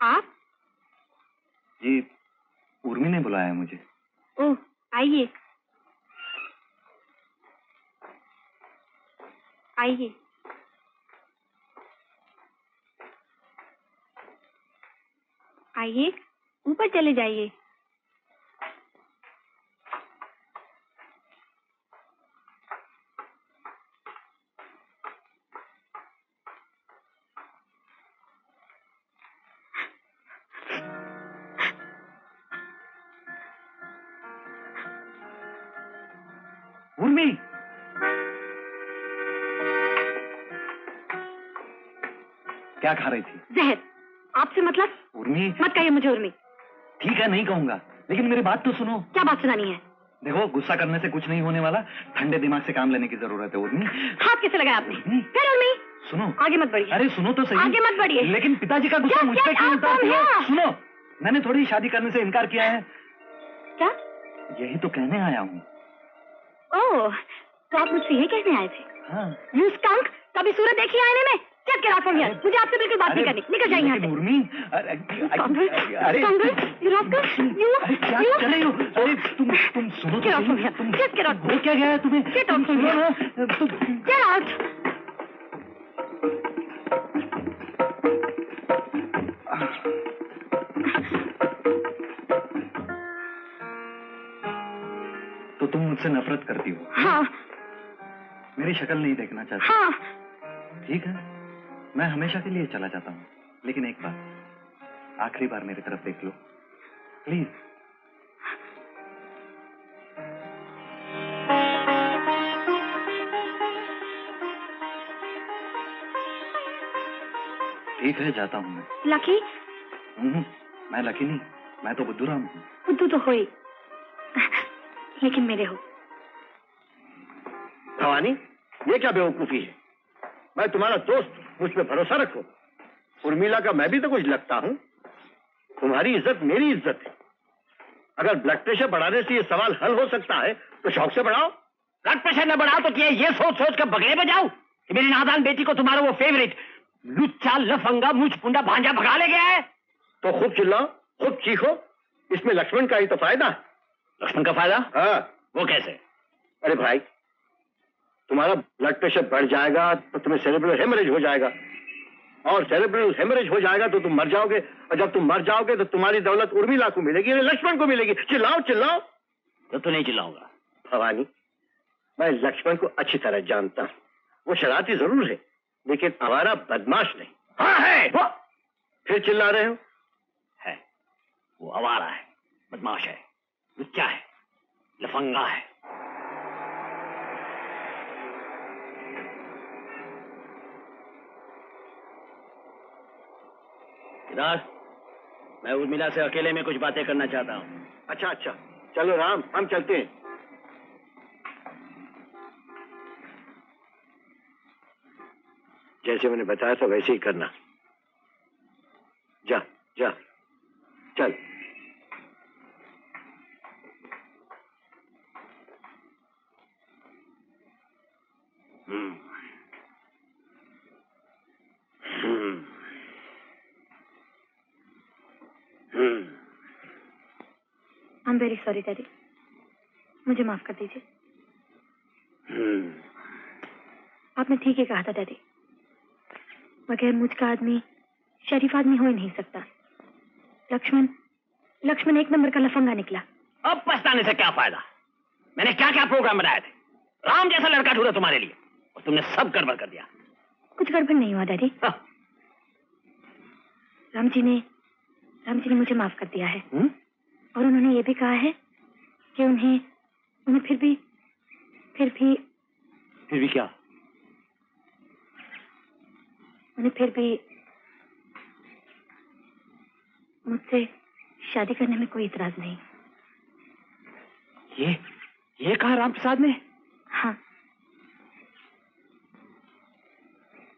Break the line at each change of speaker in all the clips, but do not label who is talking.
आप?
जी, उर्मी ने बुलाया मुझे।
ओह, आइए आइए। आइए, ऊपर चले जाइए।
उर्मी, क्या खा रही थी?
जहर। आपसे मतलब?
उर्मी,
मत कहिए मुझे उर्मी।
ठीक है, नहीं कहूंगा, लेकिन मेरी बात तो सुनो।
क्या बात सुनानी है?
देखो, गुस्सा करने से कुछ नहीं होने वाला, ठंडे दिमाग से काम लेने की जरूरत है उर्मी।
हाथ कैसे लगाया आपने? फिर उर्मी,
सुनो,
आगे मत बढ़िए।
अरे सुनो तो सही।
आगे मत बढ़िए।
लेकिन पिताजी का गुस्सा मुझ पे क्यों उतारती है? सुनो, मैंने थोड़ी शादी करने से इनकार किया है।
क्या?
यही तो कहने आया हूँ।
ओह, तो आप मुझसे ये कहने आए थे?
हाँ।
You skunk, कभी सूरत देखी आईने में? Get out from here. मुझे आपसे बिल्कुल बात नहीं करनी। निकल जाइए यहाँ से।
उर्मी,
अरे क्या
चले हो? अरे तुम सुनो तो सही। तुम हो क्या गया है तुम्हें?
Get out from here. Get out.
तो तुम मुझसे नफरत करती हो?
हाँ।
मेरी शक्ल नहीं देखना चाहती?
हाँ।
ठीक है, मैं हमेशा के लिए चला जाता हूँ, लेकिन एक बात, आखिरी बार मेरी तरफ देख लो, प्लीज। ठीक है, जाता हूँ मैं।
लकी?
मैं लकी नहीं, मैं तो बुद्धूराम हूँ।
बुद्धू तो हो ही, लेकिन मेरे हो।
भवानी, ये क्या बेवकूफी है? मैं तुम्हारा दोस्त, मुझ पे भरोसा रखो। उर्मिला का मैं भी तो कुछ लगता हूँ। तुम्हारी इज्जत मेरी इज्जत है। अगर ब्लड प्रेशर बढ़ाने से ये सवाल हल हो सकता है तो शौक से बढ़ाओ।
ब्लड प्रेशर न बढ़ाओ तो क्या ये सोच सोच कर बगले बजाओ कि मेरी नादान बेटी को तुम्हारा वो फेवरेट लुच्चा लफंगा मुझ पुंडा भांजा भगा ले गया है?
तो खूब चिल्लाओ, खूब चीखो, इसमें लक्ष्मण का ही तो फायदा।
लक्ष्मण का फायदा?
हाँ।
वो कैसे?
अरे भाई, तुम्हारा ब्लड प्रेशर बढ़ जाएगा तो तुम्हें सेरेब्रल हेमरेज हो जाएगा, और सेरेब्रल हेमरेज हो जाएगा तो तुम मर जाओगे, और जब तुम मर जाओगे तो तुम्हारी दौलत उर्मिला को मिलेगी, लक्ष्मण को मिलेगी। चिल्लाओ चिल्लाओ।
तो नहीं चिल्लाऊंगा।
भवानी, मैं लक्ष्मण को अच्छी तरह जानता हूँ। वो शरारती जरूर है, लेकिन हमारा बदमाश नहीं।
हाँ है।
फिर चिल्ला रहे हो?
है, वो आवारा है, बदमाश है, लुच्चा है, लफंगा है। मैं उर्मिला से अकेले में कुछ बातें करना चाहता हूँ।
अच्छा अच्छा, चलो राम, हम चलते हैं। जैसे मैंने बताया था वैसे ही करना। जा जा, चल।
I am very sorry daddy, मुझे माफ कर दीजिए। आपने ठीक ही कहा था डैडी, बगैर मुझ का आदमी शरीफ आदमी हो ही नहीं सकता। लक्ष्मण एक नंबर का लफंगा निकला।
अब पछताने से क्या फायदा? मैंने क्या क्या प्रोग्राम बनाए थे, राम जैसा लड़का ढूंढा तुम्हारे लिए, और तुमने सब गड़बड़ कर दिया।
कुछ गड़बड़ नहीं हुआ डैडी। राम जी ने मुझे माफ कर दिया है। और उन्होंने ये भी कहा है कि उन्हें फिर भी
क्या?
उन्हें फिर भी मुझसे शादी करने में कोई इतराज नहीं।
ये कहा राम प्रसाद ने?
हाँ।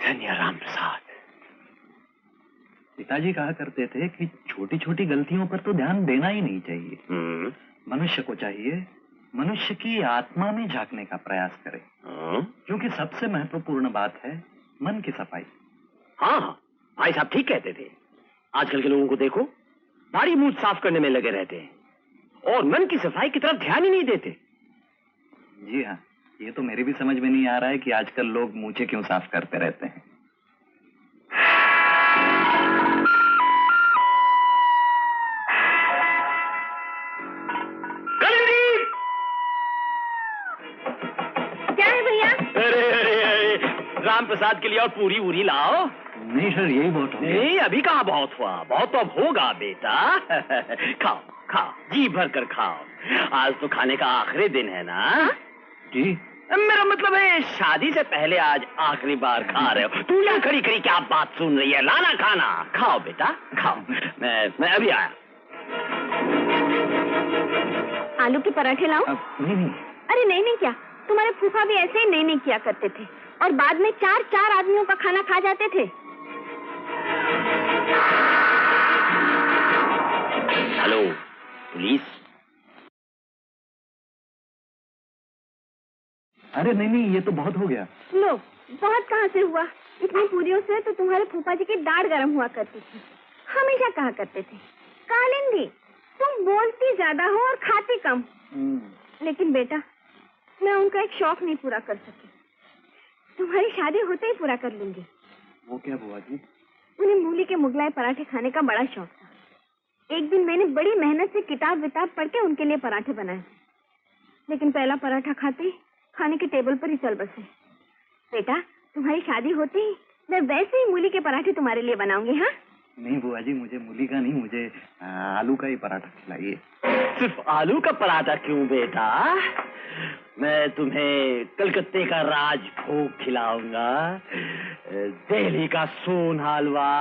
धन्य राम प्रसाद।
पिताजी कहा करते थे कि छोटी छोटी गलतियों पर तो ध्यान देना ही नहीं चाहिए। मनुष्य को चाहिए मनुष्य की आत्मा में झांकने का प्रयास करे, क्योंकि सबसे महत्वपूर्ण बात है मन की सफाई।
हाँ, भाई साहब ठीक कहते थे। आजकल के लोगों को देखो, दाढ़ी मूंछ साफ करने में लगे रहते हैं और मन की सफाई की तरफ ध्यान ही नहीं देते।
जी हाँ, ये तो मेरी भी समझ में नहीं आ रहा है कि आजकल लोग मूंछें क्यों साफ करते रहते हैं।
क्या है भैया?
अरे राम प्रसाद के लिए और पूरी वूरी लाओ।
नहीं सर, यही बहुत हो गया।
नहीं, अभी कहाँ बहुत हुआ, बहुत तो अब होगा बेटा। खाओ खाओ, जी भर कर खाओ। आज तो खाने का आखिरी दिन है ना?
जी,
मेरा मतलब है शादी से पहले आज आखिरी बार खा रहे हो। तू यहाँ खड़ी खड़ी क्या बात सुन रही है? लाना खाना, खाओ बेटा खाओ। मैं अभी आया।
आलू के पराठे लाऊं?
नहीं।
अरे नहीं क्या, तुम्हारे फूफा भी ऐसे ही नहीं किया करते थे और बाद में 4 आदमियों का खाना खा जाते थे।
Hello police.
अरे नहीं, ये तो बहुत हो गया।
लो, बहुत कहाँ से हुआ? इतनी पूरियों से तो तुम्हारे फूफा जी की दाढ़ गर्म हुआ करती थी। हमेशा कहा करते थे, कालिंदी तुम बोलती ज्यादा हो और खाती कम। लेकिन बेटा, मैं उनका एक शौक नहीं पूरा कर सकी। तुम्हारी शादी होते ही पूरा कर लूंगी।
वो क्या बुआ जी?
उन्हें मूली के मुगलाई पराठे खाने का बड़ा शौक था। एक दिन मैंने बड़ी मेहनत से किताब पढ़ के उनके लिए पराठे बनाए, लेकिन पहला पराठा खाते ही खाने के टेबल पर ही चल बसे। बेटा, तुम्हारी शादी होते ही मैं वैसे ही मूली के पराठे तुम्हारे लिए बनाऊंगी। हाँ?
नहीं बुआ जी, मुझे मूली का नहीं, मुझे आलू का ही पराठा खिलाइए।
सिर्फ आलू का पराठा क्यों बेटा? मैं तुम्हें कलकत्ते का राजभोग खिलाऊंगा, दिल्ली का सोन हलवा,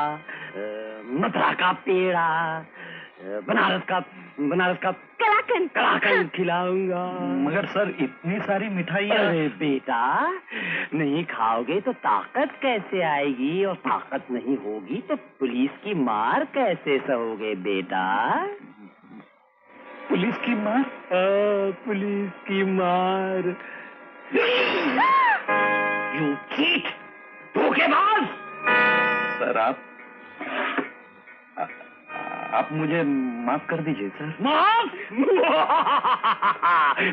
मथुरा का पेड़ा, बनारस का कलाकंद खिलाऊंगा।
मगर सर, इतनी सारी मिठाइयाँ।
अरे बेटा, नहीं खाओगे तो ताकत कैसे आएगी, और ताकत नहीं होगी तो पुलिस की मार कैसे सहोगे बेटा?
पुलिस की मार?
पुलिस की मार। यू चीट, धोखेबाज।
सर, आप मुझे माफ कर दीजिए सर।
माफ?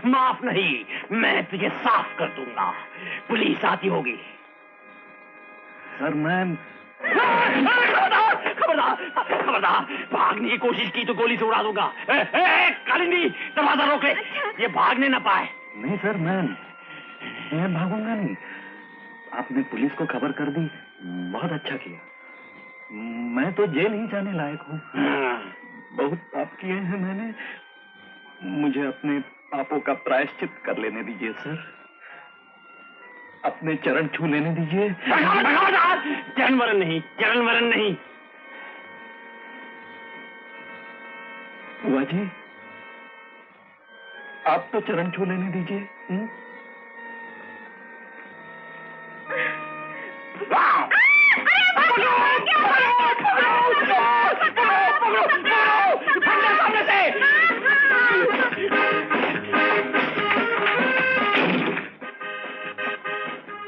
माफ नहीं, मैं तुझे साफ कर दूंगा। पुलिस आती होगी।
सर मैं
खबरदार, भागने की कोशिश की तो गोली से उड़ा दूंगा। कालिंदी, दरवाजा रोक ले। ये भागने न पाए।
नहीं सर, मैं भागूंगा नहीं। आपने पुलिस को खबर कर दी, बहुत अच्छा किया। मैं तो जेल ही जाने लायक हूँ। बहुत पाप किए हैं मैंने। मुझे अपने पापों का प्रायश्चित कर लेने दीजिए सर। अपने चरण छू लेने दीजिए।
चरण वरण नहीं।
बुआ जी, आप तो चरण छू लेने दीजिए।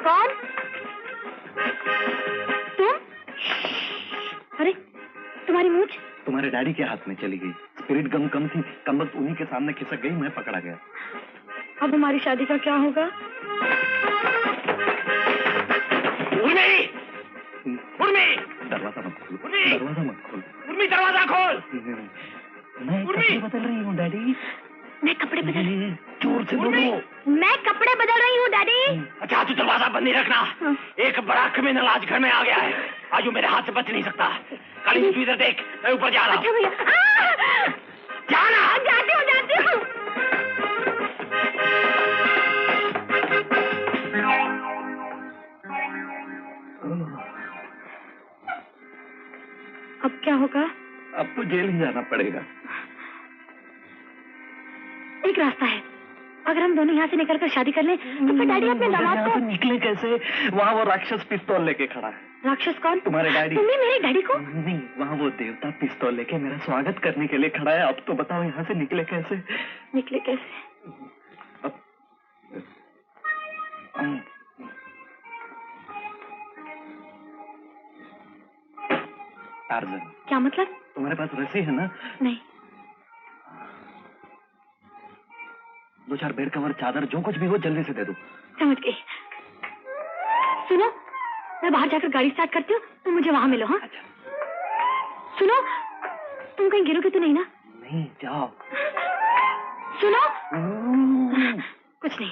कौन? तुम? अरे, तुम्हारी मूंछ?
तुम्हारे डैडी के हाथ में चली गई। स्पिरिट गम कम थी, कम वक्त उन्हीं के सामने खिसक गई, मैं पकड़ा गया।
अब हमारी शादी का क्या होगा?
उर्मी,
दरवाजा मत खोल।
दरवाजा खोल।
मैं कपड़े बदल रही हूँ डैडी।
मैं कपड़े बदल रही हूँ।
जोर से बोलो।
मैं कपड़े बदल रही हूँ डैडी।
अच्छा, तू दरवाजा बंद नहीं रखना। एक बड़ा क्रिमिनल आज घर में आ गया है। आज वो मेरे हाथ से बच नहीं सकता। काली, तू इधर देख, मैं ऊपर जा रहा हूँ।
अच्छा भैया।
जाना।
जाती हूँ। अब क्या होगा?
अब तो जेल ही जाना पड़ेगा।
एक रास्ता है, अगर हम दोनों यहाँ से निकलकर शादी कर लें तो फिर डैडी अपने दामाद
यहाँ
को।
से निकले कैसे? वहाँ वो राक्षस पिस्तौल लेके खड़ा है।
राक्षस कौन?
तुम्हारे डैडी।
तुमने मेरे डैडी को?
नहीं, वहाँ वो देवता पिस्तौल लेके मेरा स्वागत करने के लिए खड़ा है। अब तो बताओ यहाँ से निकले कैसे?
निकले कैसे?
टार्जन।
क्या मतलब?
तुम्हारे पास रस्सी है ना?
नहीं।
2-4 बेड कवर, चादर, जो कुछ भी हो जल्दी से दे दो।
समझ गई। सुनो, मैं बाहर जाकर गाड़ी स्टार्ट करती हूँ, तुम मुझे वहां मिलो। हाँ
अच्छा।
सुनो, तुम कहीं गिरोगे तो नहीं ना?
नहीं, जाओ।
सुनो, कुछ नहीं।